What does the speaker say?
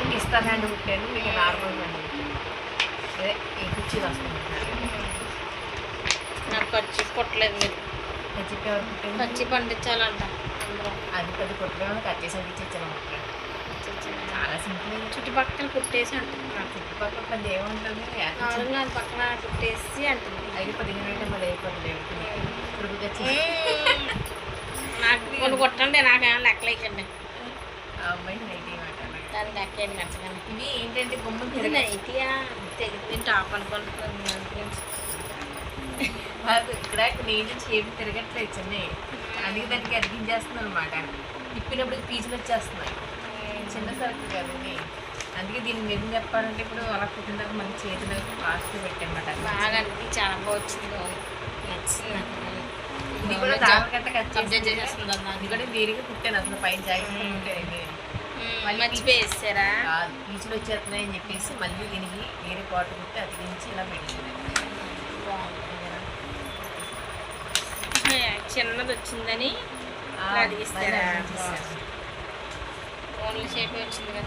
Pakistan hand కుట్టాను, మీకు normal hand కుట్టాను. అదే ఈ కుర్చీలు వస్తుంది. నాకు ఖర్చు కొట్టలేదు మీరు. ఖర్చు ఎవరు కుట్టాను? ఖర్చు పండించాలంట అందరం. అది పెద్ద కుట్టడం కట్ చేసి ఇచ్చాను. చాలా సింపుల్. చుట్టుపక్కల కుట్టేసి అంటుంది. నాకు చుట్టుపక్కల పెద్ద ఏముంటుంది, నాలుగు పక్కన కుట్టేసి అంటుంది. 5-15 గంటలు మళ్ళీ అయిపోతుంది. ఇప్పుడు వచ్చి నాకు కొన్ని కొట్టండి, నాకేమన్నా లెక్కలేకండి. ఆ అమ్మాయి నైటీ మాట దానికి లెక్కేది నచ్చగానే. ఇవి ఏంటంటే బొమ్మలు ఇది తిరగ నైటీయా నేను టాప్ అనుకుంటున్నాను. ఇక్కడ నేను షేప్ తిరగట్లేదు చిన్నవి, అందుకే దానికి అరిగించేస్తుంది అనమాట. తిప్పినప్పుడు పీచులు వచ్చేస్తున్నాయి. చిన్న సరుకు కదండి, అందుకే దీని మీద చెప్పాలంటే ఇప్పుడు అలా కుట్టిన తర్వాత మన చేతిలో ఫాస్ట్ పెట్టానమాట. బాగా అనిపించి చాలా బాగా వచ్చింది, నచ్చింది నాకు. ఇది కూడా దానికంట కట్ అబ్జర్వ్ చేసేస్తుంది అన్న. అది కూడా వేరేగా కుట్టాను, అసలు పైన జాకెట్ కుట్టాను. మర్చిపోయేసారా? పీచులు వచ్చేస్తున్నాయి అని చెప్పేసి మళ్ళీ దీనికి వేరే పాటు కుట్టి అతికించి ఇలా పెట్టాను. చిన్నది వచ్చిందని అడిగిస్తారా? ఓన్లీ షేప్ వచ్చింది కదా.